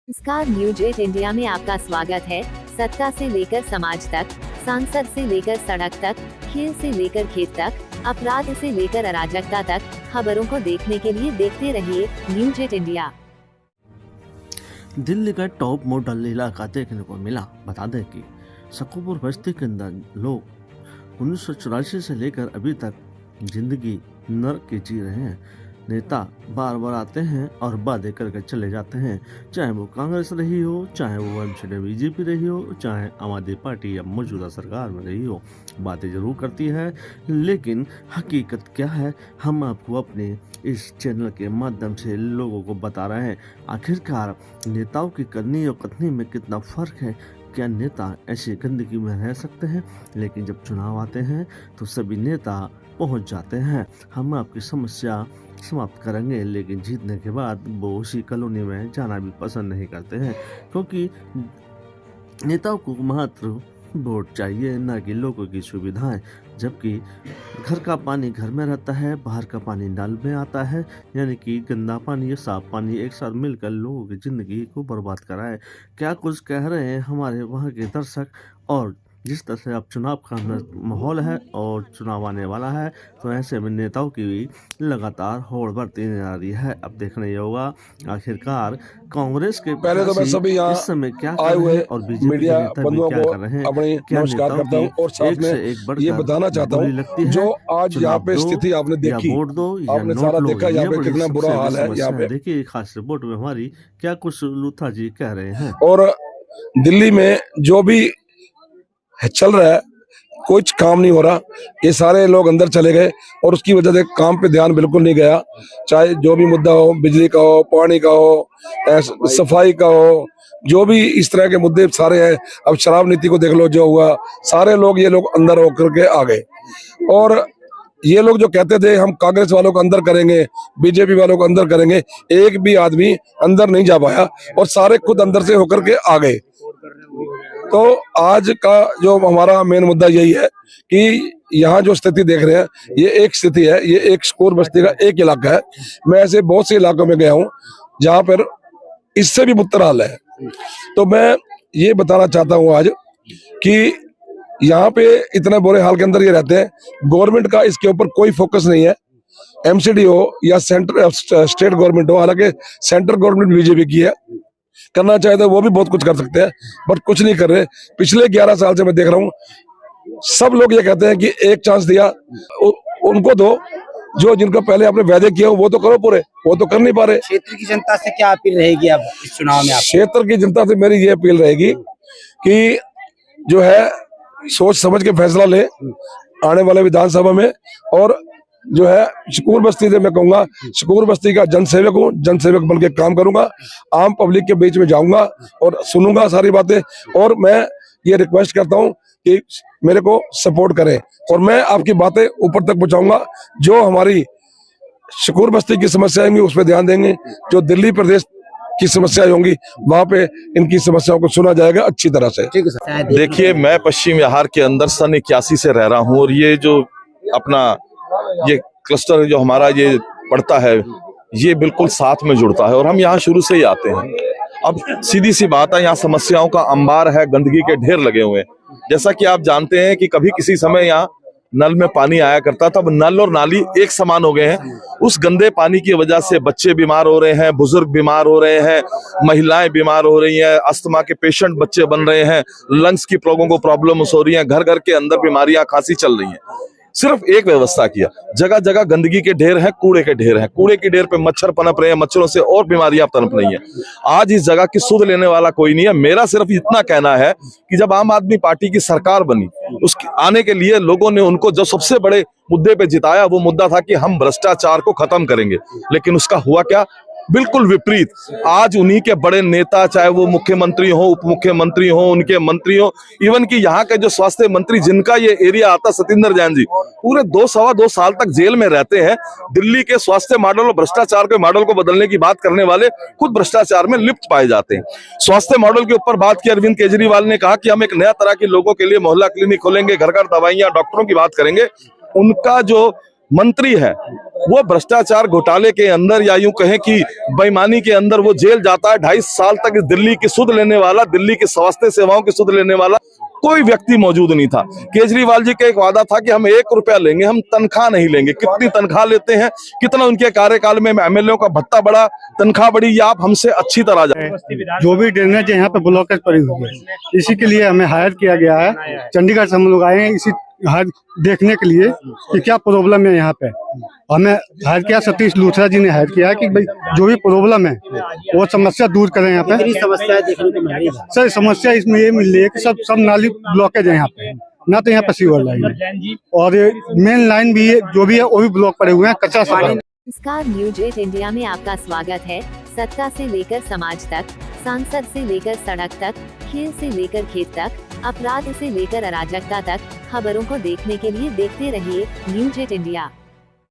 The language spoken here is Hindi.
नमस्कार, न्यूज 8 इंडिया में आपका स्वागत है। सत्ता से लेकर समाज तक, सांसद से लेकर सड़क तक, खेल से लेकर खेत तक, अपराध से लेकर अराजकता तक, खबरों को देखने के लिए देखते रहिए न्यूज 8 इंडिया। दिल्ली का टॉप मॉडल इलाका देखने को मिला। बता दें कि शकूरपुर बस्ती के अंदर लोग 1984 से लेकर अभी तक जिंदगी नर्क की जी रहे हैं। नेता बार बार आते हैं और वादे करके चले जाते हैं, चाहे वो कांग्रेस रही हो, चाहे वो एमसीडी बीजेपी रही हो, चाहे आम आदमी पार्टी या मौजूदा सरकार में रही हो। बातें जरूर करती है, लेकिन हकीकत क्या है हम आपको अपने इस चैनल के माध्यम से लोगों को बता रहे हैं। आखिरकार नेताओं की करनी और कथनी में कितना फर्क है। क्या नेता ऐसी गंदगी में रह सकते हैं? लेकिन जब चुनाव आते हैं तो सभी नेता पहुंच जाते हैं। हम आपकी समस्या समाप्त करेंगे, लेकिन जीतने के बाद वो उसी कॉलोनी में जाना भी पसंद नहीं करते हैं, क्योंकि नेताओं को मात्र वोट चाहिए, ना कि लोगों की सुविधाएं। जबकि घर का पानी घर में रहता है, बाहर का पानी नल में आता है, यानी कि गंदा पानी या साफ पानी एक साथ मिलकर लोगों की जिंदगी को बर्बाद कराए। क्या कुछ कह रहे हैं हमारे वहाँ के दर्शक। और जिस तरह से अब चुनाव का माहौल है और चुनाव आने वाला है, तो ऐसे में नेताओं की भी लगातार होड़ बढ़ती नजर आ रही है। अब देखना ये होगा आखिरकार कांग्रेस के पहले तो मैं सभी यहाँ इस समय क्या आए हुए और बीजेपी मीडिया के नेता भी बंधुओं क्या को कर रहे हैं। अपनी क्या नमस्कार करता हूँ और साथ में ये बताना चाहता हूँ जो आज यहाँ पे स्थिति आपने देखी, वोट दो या आपने नोट सारा लो, देखा यहाँ पे कितना बुरा हाल है। यहाँ पे देखिए खास रिपोर्ट में हमारी क्या कुछ लूथा जी कह रहे हैं। और दिल्ली में जो भी चल रहा है कुछ काम नहीं हो रहा। ये सारे लोग अंदर चले गए और उसकी वजह से काम पे ध्यान बिल्कुल नहीं गया। चाहे जो भी मुद्दा हो, बिजली का हो, पानी का हो, सफाई का हो, जो भी इस तरह के मुद्दे सारे हैं। अब शराब नीति को देख लो जो हुआ, सारे लोग ये लोग अंदर होकर के आ गए। और ये लोग जो कहते थे हम कांग्रेस वालों को अंदर करेंगे, बीजेपी वालों को अंदर करेंगे, एक भी आदमी अंदर नहीं जा पाया और सारे खुद अंदर से होकर के आ गए। तो आज का जो हमारा मेन मुद्दा यही है कि यहाँ जो स्थिति देख रहे हैं ये एक स्थिति है, ये एक शकूर बस्ती का एक इलाका है। मैं ऐसे बहुत से इलाकों में गया हूँ जहाँ पर इससे भी बुरा हाल है। तो मैं ये बताना चाहता हूँ आज कि यहाँ पे इतने बुरे हाल के अंदर ये रहते हैं, गवर्नमेंट का इसके ऊपर कोई फोकस नहीं है। एमसीडी हो या सेंटर स्टेट गवर्नमेंट हो, हालांकि सेंट्रल गवर्नमेंट बीजेपी की है, करना चाहे तो वो भी बहुत कुछ कर सकते हैं, बट कुछ नहीं कर रहे। पिछले 11 साल से मैं देख रहा हूँ सब लोग ये कहते हैं कि एक चांस दिया उनको दो, जो जिनको पहले आपने वादे किए हो वो तो करो पूरे, वो तो कर नहीं पा रहे। क्षेत्र की जनता से क्या अपील रहेगी अब इस चुनाव में? क्षेत्र की जनता से मेरी ये अपील रहेगी कि जो है सोच समझ के फैसला ले आने वाले विधानसभा में। और जो है शकूर बस्ती से मैं कहूंगा, शकूर बस्ती का जनसेवक हूँ, जनसेवक बन के काम करूंगा, आम पब्लिक के बीच में जाऊंगा और सुनूंगा सारी बातें। और मैं ये रिक्वेस्ट करता हूँ कि मेरे को सपोर्ट करें और मैं आपकी बातें ऊपर तक पहुंचाऊंगा। जो हमारी शकूर बस्ती की समस्या होंगी उस पर ध्यान देंगे, जो दिल्ली प्रदेश की समस्या होंगी वहां पे इनकी समस्याओं को सुना जाएगा अच्छी तरह से। देखिए, मैं पश्चिम बिहार के अंदर सन 81 से रह रहा हूँ और ये जो अपना ये क्लस्टर जो हमारा ये पड़ता है ये बिल्कुल साथ में जुड़ता है और हम यहाँ शुरू से ही आते हैं। अब सीधी सी बात है, यहाँ समस्याओं का अंबार है, गंदगी के ढेर लगे हुए हैं। जैसा कि आप जानते हैं कि कभी किसी समय यहाँ नल में पानी आया करता था, अब नल और नाली एक समान हो गए हैं। उस गंदे पानी की वजह से बच्चे बीमार हो रहे हैं, बुजुर्ग बीमार हो रहे हैं, महिलाएं बीमार हो रही हैं, अस्थमा के पेशेंट बच्चे बन रहे हैं, लंग्स की लोगों को प्रॉब्लम्स हो रही हैं, घर घर के अंदर बीमारियां खांसी चल रही हैं। सिर्फ एक व्यवस्था किया, जगह जगह गंदगी के ढेर हैं, कूड़े के ढेर हैं, कूड़े की ढेर पे मच्छर पनप रहे हैं, मच्छरों से और बीमारियां पनप रही हैं। आज इस जगह की सुध लेने वाला कोई नहीं है। मेरा सिर्फ इतना कहना है कि जब आम आदमी पार्टी की सरकार बनी, उसके आने के लिए लोगों ने उनको जो सबसे बड़े मुद्दे पे जिताया वो मुद्दा था कि हम भ्रष्टाचार को खत्म करेंगे, लेकिन उसका हुआ क्या? बिल्कुल विपरीत। आज उन्हीं के बड़े नेता, चाहे वो मुख्यमंत्री हो, उप मुख्यमंत्री हो, उनके मंत्री हो, इवन कि यहाँ के जो स्वास्थ्य मंत्री जिनका ये एरिया आता, सत्येंद्र जैन जी, पूरे 2-2.25 साल तक जेल में रहते हैं। दिल्ली के स्वास्थ्य मॉडल और भ्रष्टाचार के मॉडल को बदलने की बात करने वाले खुद भ्रष्टाचार में लिप्त पाए जाते हैं। स्वास्थ्य मॉडल के ऊपर बात की अरविंद केजरीवाल ने कहा कि हम एक नया तरह के लोगों के लिए मोहल्ला क्लिनिक खोलेंगे, घर घर दवाइयां, डॉक्टरों की बात करेंगे। उनका जो मंत्री है वो भ्रष्टाचार घोटाले के अंदर या यूं कहें कि बेईमानी के अंदर वो जेल जाता है। 2.5 साल तक इस दिल्ली की सुध लेने वाला, दिल्ली की स्वास्थ्य सेवाओं की सुध लेने वाला कोई व्यक्ति मौजूद नहीं था। केजरीवाल जी का एक वादा था कि हम 1 रुपया लेंगे, हम तनख्वाह नहीं लेंगे। कितनी तनख्वाह लेते हैं, कितना उनके कार्यकाल में एमएलए का भत्ता बढ़ा, तनख्वाह बढ़ी, ये आप हमसे अच्छी तरह जाने। जो भी ड्रेनेज यहाँ पे ब्लॉकेज पड़ी हुई है, इसी के लिए हमें हायर किया गया है। चंडीगढ़ से हम लोग आए हैं इसी देखने के लिए कि क्या प्रॉब्लम है यहाँ पे। हमें हायर किया, सतीश लूथरा जी ने हायर किया है कि भाई जो भी प्रॉब्लम है वो समस्या दूर करें यहाँ पे। समस्या देखने को मिल रही है सर समस्या इसमें ये मिल रही है कि सब नाली ब्लॉकेज है यहाँ पे, ना तो यहाँ पे सीवर लाइन है और मेन लाइन भी जो भी है वो भी ब्लॉक पड़े हुए हैं, कच्चा सड़क। नमस्कार, न्यूज 8 इंडिया में आपका स्वागत है। सत्ता से लेकर समाज तक, सांसद से लेकर सड़क तक, खेल से लेकर खेत तक, अपराध से लेकर अराजकता तक, खबरों को देखने के लिए देखते रहिए न्यूज 8 इंडिया।